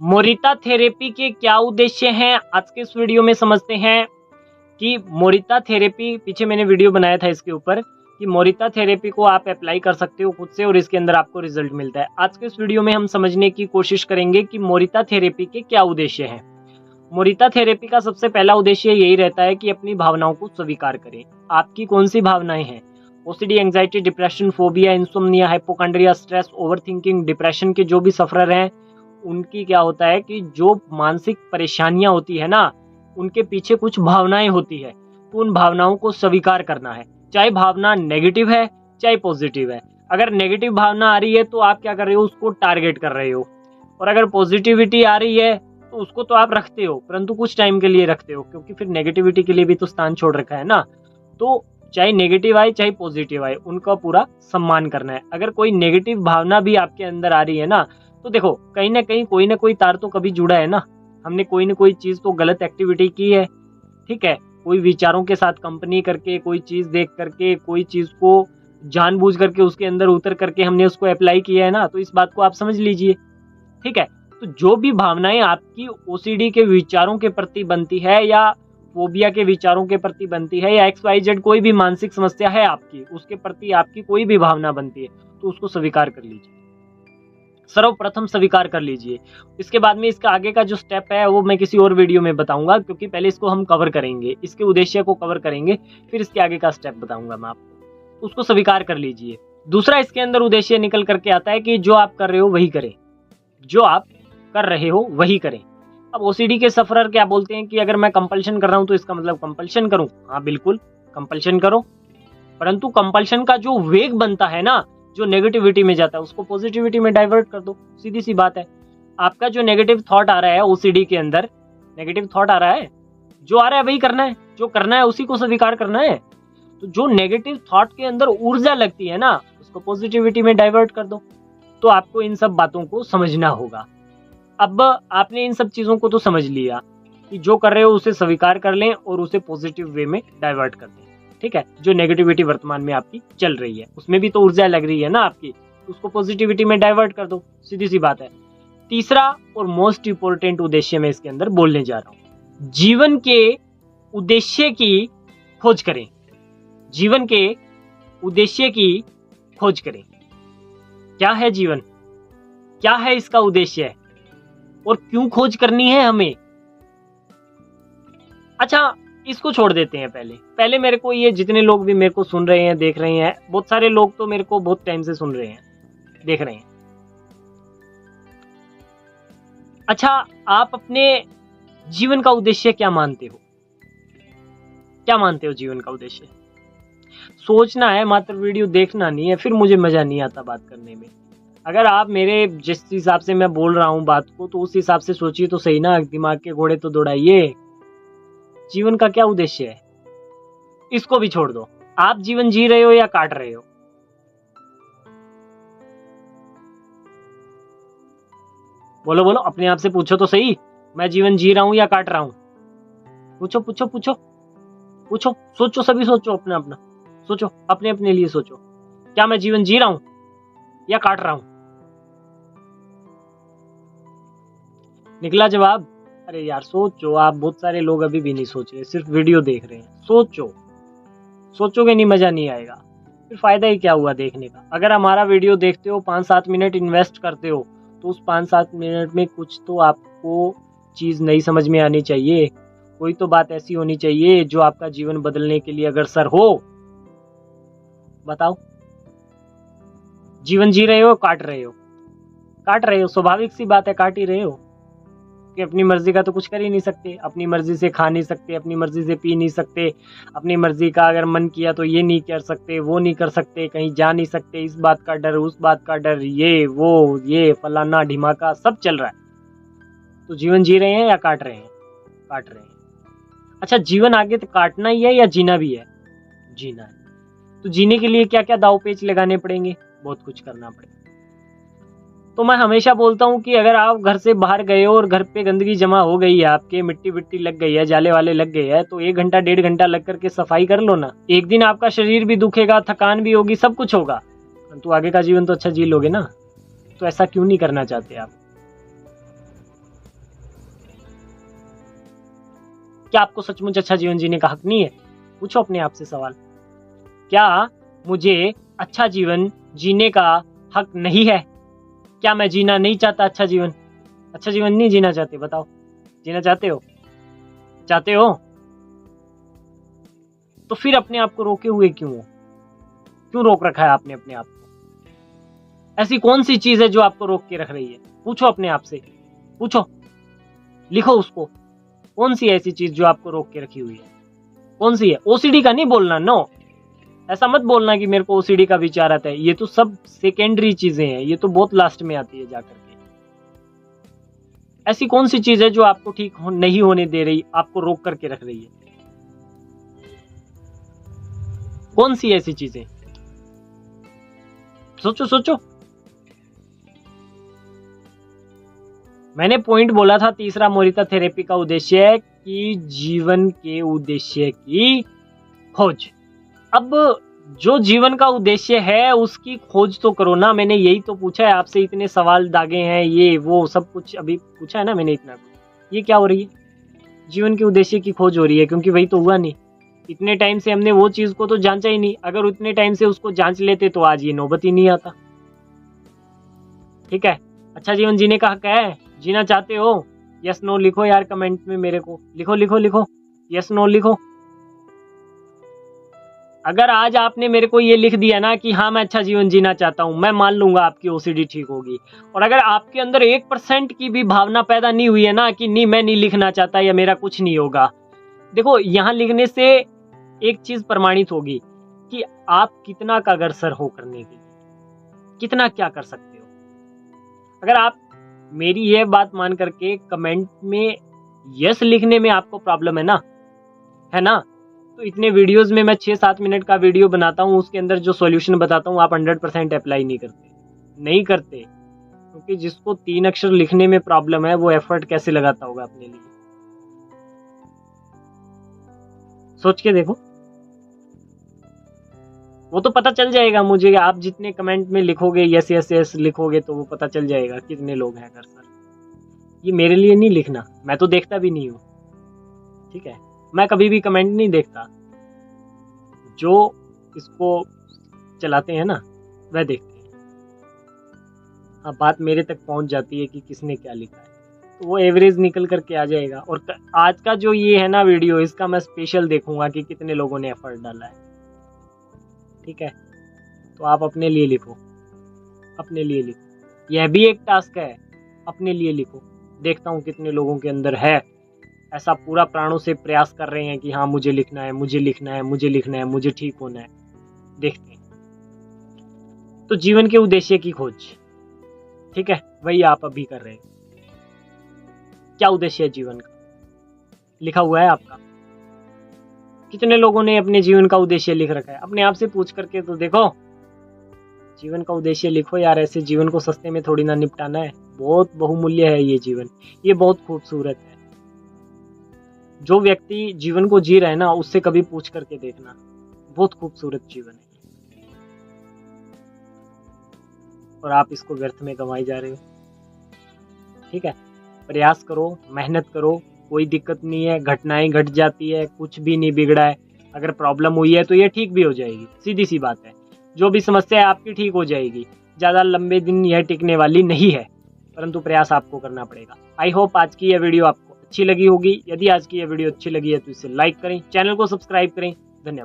Morita therapy के क्या उद्देश्य हैं, आज के इस वीडियो में समझते हैं कि मोरिता थेरेपी, पीछे मैंने वीडियो बनाया था इसके ऊपर कि मोरिता थेरेपी को आप अप्लाई कर सकते हो खुद से और इसके अंदर आपको रिजल्ट मिलता है। आज के इस वीडियो में हम समझने की कोशिश करेंगे कि मोरिता थेरेपी के क्या उद्देश्य हैं। मोरिता थेरेपी का सबसे पहला उद्देश्य यही रहता है कि अपनी भावनाओं को स्वीकार करें। आपकी कौन सी भावनाएं हैं, OCD, anxiety, depression, phobia, insomnia, hypochondria, stress, overthinking, depression के जो भी सफरर हैं, उनकी क्या होता है कि जो मानसिक परेशानियां होती है ना, उनके पीछे कुछ भावनाएं होती है, तो उन भावनाओं को स्वीकार करना है। चाहे भावना नेगेटिव है चाहे पॉजिटिव है। अगर नेगेटिव भावना आ रही है तो आप क्या कर रहे हो, उसको टारगेट कर रहे हो, और अगर पॉजिटिविटी आ रही है तो उसको तो आप रखते हो, परंतु कुछ टाइम के लिए रखते हो, क्योंकि फिर नेगेटिविटी के लिए भी तो स्थान छोड़ रखा है ना। तो चाहे नेगेटिव आए चाहे पॉजिटिव आए, उनका पूरा सम्मान करना है। अगर कोई नेगेटिव भावना भी आपके अंदर आ रही है ना, तो देखो कहीं ना कहीं कोई ना कोई तार तो कभी जुड़ा है ना। हमने कोई ना कोई चीज तो गलत एक्टिविटी की है, ठीक है। कोई विचारों के साथ कंपनी करके, कोई चीज देख करके, कोई चीज को जानबूझ करके उसके अंदर उतर करके हमने उसको अप्लाई किया है ना, तो इस बात को आप समझ लीजिए, ठीक है। तो जो भी भावनाएं आपकी ओसीडी के विचारों के प्रति बनती है, या फोबिया के विचारों के प्रति बनती है, या XYZ कोई भी मानसिक समस्या है आपकी, उसके प्रति आपकी कोई भी भावना बनती है, तो उसको स्वीकार कर लीजिए। सर्वप्रथम स्वीकार कर लीजिए। इसके बाद में इसका आगे का जो स्टेप है वो मैं किसी और वीडियो में बताऊंगा, क्योंकि पहले इसको हम कवर करेंगे, इसके उद्देश्य को कवर करेंगे, फिर इसके आगे का स्टेप बताऊंगा मैं आपको। उसको स्वीकार कर लीजिए। दूसरा इसके अंदर उद्देश्य निकल करके आता है कि जो आप कर रहे हो वही करें, जो आप कर रहे हो वही करें। अब ओसीडी के सफरर क्या बोलते हैं कि अगर मैं कंपल्शन कर रहा हूं तो इसका मतलब कंपल्शन करूं। हाँ बिल्कुल, कंपल्शन करो, परंतु कंपल्शन का जो वेग बनता है ना, जो नेगेटिविटी में जाता है, उसको पॉजिटिविटी में डाइवर्ट कर दो। सीधी सी बात है। आपका जो नेगेटिव थॉट आ रहा है ओसीडी के अंदर, नेगेटिव थॉट आ रहा है, जो आ रहा है वही करना है, जो करना है उसी को स्वीकार करना है। तो जो नेगेटिव थॉट के अंदर ऊर्जा लगती है ना, उसको पॉजिटिविटी में डाइवर्ट कर दो। तो आपको इन सब बातों को समझना होगा। अब आपने इन सब चीजों को तो समझ लिया कि जो कर रहे हो उसे स्वीकार कर लें और उसे पॉजिटिव वे में डाइवर्ट कर दें, ठीक है। जो नेगेटिविटी वर्तमान में आपकी चल रही है, उसमें भी तो ऊर्जा लग रही है ना आपकी, उसको पॉजिटिविटी में डाइवर्ट कर दो। सीधी सी बात है। तीसरा और मोस्ट इंपोर्टेंट उद्देश्य मैं इसके अंदर बोलने जा रहा हूं, जीवन के उद्देश्य की खोज करें। जीवन के उद्देश्य की खोज करें। क्या है जीवन, क्या है इसका उद्देश्य, और क्यों खोज करनी है हमें। अच्छा, इसको छोड़ देते हैं। पहले मेरे को ये, जितने लोग भी मेरे को सुन रहे हैं, देख रहे हैं, बहुत सारे लोग तो मेरे को बहुत टाइम से सुन रहे हैं, देख रहे हैं। अच्छा, आप अपने जीवन का उद्देश्य क्या मानते हो? क्या मानते हो जीवन का उद्देश्य? सोचना है मात्र, वीडियो देखना नहीं है, फिर मुझे मजा नहीं आता बात करने में। अगर आप मेरे जिस हिसाब से मैं बोल रहा हूँ बात को, तो उस हिसाब से सोचिए तो सही ना, दिमाग के घोड़े तो दौड़ाइए। जीवन का क्या उद्देश्य है, इसको भी छोड़ दो। आप जीवन जी रहे हो या काट रहे हो? बोलो बोलो, अपने आप से पूछो तो सही, मैं जीवन जी रहा हूं या काट रहा हूं? पूछो पूछो पूछो पूछो, सोचो, सभी सोचो, अपना अपना सोचो, अपने अपने लिए सोचो। क्या मैं जीवन जी रहा हूं या काट रहा हूं? निकला जवाब? अरे यार सोचो। आप बहुत सारे लोग अभी भी नहीं सोच रहे, सिर्फ वीडियो देख रहे हैं। सोचो, सोचोगे नहीं, मजा नहीं आएगा, फिर फायदा ही क्या हुआ देखने का। अगर हमारा वीडियो देखते हो, 5-7 मिनट इन्वेस्ट करते हो, तो उस 5-7 मिनट में कुछ तो आपको चीज नई समझ में आनी चाहिए। कोई तो बात ऐसी होनी चाहिए जो आपका जीवन बदलने के लिए अग्रसर हो। बताओ, जीवन जी रहे हो, काट रहे हो? काट रहे हो, स्वाभाविक सी बात है, काट ही रहे हो, कि अपनी मर्जी का तो कुछ कर ही नहीं सकते। अपनी मर्जी से खा नहीं सकते, अपनी मर्जी से पी नहीं सकते, अपनी मर्जी का अगर मन किया तो ये नहीं कर सकते, वो नहीं कर सकते, कहीं जा नहीं सकते, इस बात का डर, उस बात का डर, ये वो, ये फलाना ढिमाका सब चल रहा है। तो जीवन जी रहे हैं या काट रहे हैं? काट रहे हैं। अच्छा, जीवन आगे तो काटना ही है या जीना भी है? जीना है। तो जीने के लिए क्या क्या दाव पेच लगाने पड़ेंगे? बहुत कुछ करना पड़ेगा। तो मैं हमेशा बोलता हूँ कि अगर आप घर से बाहर गए हो और घर पे गंदगी जमा हो गई है, आपके मिट्टी विट्टी लग गई है, जाले वाले लग गए हैं, तो 1 घंटा 1.5 घंटा लग करके सफाई कर लो ना। एक दिन आपका शरीर भी दुखेगा, थकान भी होगी, सब कुछ होगा, परंतु आगे का जीवन तो अच्छा जी लोगे ना। तो ऐसा क्यों नहीं करना चाहते आप? क्या आपको सचमुच अच्छा जीवन जीने का हक नहीं है? पूछो अपने आप से सवाल। क्या मुझे अच्छा जीवन जीने का हक नहीं है? क्या मैं जीना नहीं चाहता अच्छा जीवन? अच्छा जीवन नहीं जीना चाहते? बताओ, जीना चाहते हो? चाहते हो तो फिर अपने आप को रोके हुए क्यों हो? क्यों रोक रखा है आपने अपने आप को? ऐसी कौन सी चीज है जो आपको रोक के रख रही है? पूछो अपने आप से, पूछो, लिखो उसको। कौन सी ऐसी चीज जो आपको रोक के रखी हुई है? कौन सी है? ओसीडी का नहीं बोलना, नो। ऐसा मत बोलना कि मेरे को ओसीडी का विचार आता है। ये तो सब सेकेंडरी चीजें हैं, ये तो बहुत लास्ट में आती है जाकर के। ऐसी कौन सी चीज है जो आपको ठीक नहीं होने दे रही, आपको रोक करके रख रही है? कौन सी ऐसी चीजें? सोचो सोचो। मैंने पॉइंट बोला था तीसरा, मोरिता थेरेपी का उद्देश्य है कि जीवन के उद्देश्य की खोज। अब जो जीवन का उद्देश्य है उसकी खोज तो करो ना। मैंने यही तो पूछा है आपसे, इतने सवाल दागे हैं, ये वो सब कुछ अभी पूछा है ना मैंने इतना कुछ। ये क्या हो रही है? जीवन के उद्देश्य की खोज हो रही है, क्योंकि वही तो हुआ नहीं। इतने टाइम से हमने वो चीज को तो जांचा ही नहीं। अगर उतने टाइम से उसको जांच लेते तो आज ये नौबत ही नहीं आता। ठीक है, अच्छा जीवन जीने का हक है? जीना चाहते हो? यस नो लिखो यार कमेंट में मेरे को। लिखो लिखो लिखो, यस नो लिखो। अगर आज आपने मेरे को ये लिख दिया ना कि हाँ मैं अच्छा जीवन जीना चाहता हूँ, मैं मान लूंगा आपकी ओसीडी ठीक होगी। और अगर आपके अंदर 1% की भी भावना पैदा नहीं हुई है ना कि नहीं मैं नहीं लिखना चाहता या मेरा कुछ नहीं होगा, देखो यहाँ लिखने से एक चीज प्रमाणित होगी कि आप कितना का अग्रसर हो करने के लिए, कितना क्या कर सकते हो। अगर आप मेरी यह बात मान करके कमेंट में यस लिखने में आपको प्रॉब्लम है ना, तो इतने वीडियोस में मैं 6-7 मिनट का वीडियो बनाता हूँ, उसके अंदर जो सॉल्यूशन बताता हूँ आप 100% अप्लाई नहीं करते। क्योंकि जिसको 3 अक्षर लिखने में प्रॉब्लम है वो एफर्ट कैसे लगाता होगा अपने लिए? सोच के देखो। वो तो पता चल जाएगा मुझे, आप जितने कमेंट में लिखोगे यस यस यस लिखोगे तो वो पता चल जाएगा कितने लोग हैं अग्रसर। ये मेरे लिए नहीं लिखना, मैं तो देखता भी नहीं हूँ। ठीक है, मैं कभी भी कमेंट नहीं देखता। जो इसको चलाते हैं ना वह देखते हैं। हाँ, बात मेरे तक पहुंच जाती है कि किसने क्या लिखा है, तो वो एवरेज निकल करके आ जाएगा। और आज का जो ये है ना वीडियो, इसका मैं स्पेशल देखूंगा कि कितने लोगों ने एफर्ट डाला है। ठीक है, तो आप अपने लिए लिखो, अपने लिए लिखो। यह भी एक टास्क है, अपने लिए लिखो। देखता हूँ कितने लोगों के अंदर है ऐसा पूरा प्राणों से प्रयास कर रहे हैं कि हाँ मुझे लिखना है, मुझे लिखना है, मुझे लिखना है, मुझे ठीक होना है। देखते हैं। तो जीवन के उद्देश्य की खोज, ठीक है, वही आप अभी कर रहे हैं। क्या उद्देश्य है जीवन का? लिखा हुआ है आपका? कितने लोगों ने अपने जीवन का उद्देश्य लिख रखा है? अपने आप से पूछ करके तो देखो। जीवन का उद्देश्य लिखो यार, ऐसे जीवन को सस्ते में थोड़ी ना निपटाना है। बहुत बहुमूल्य है ये जीवन, ये बहुत खूबसूरत है। जो व्यक्ति जीवन को जी रहा है ना उससे कभी पूछ करके देखना, बहुत खूबसूरत जीवन है और आप इसको व्यर्थ में गंवाई जा रहे हो। ठीक है, प्रयास करो, मेहनत करो, कोई दिक्कत नहीं है। घटनाएं घट जाती है, कुछ भी नहीं बिगड़ा है। अगर प्रॉब्लम हुई है तो ये ठीक भी हो जाएगी, सीधी सी बात है। जो भी समस्या है आपकी ठीक हो जाएगी, ज़्यादा लंबे दिन यह टिकने वाली नहीं है, परंतु प्रयास आपको करना पड़ेगा। आई होप आज की यह वीडियो आपको अच्छी लगी होगी। यदि आज की यह वीडियो अच्छी लगी है तो इसे लाइक करें, चैनल को सब्सक्राइब करें। धन्यवाद।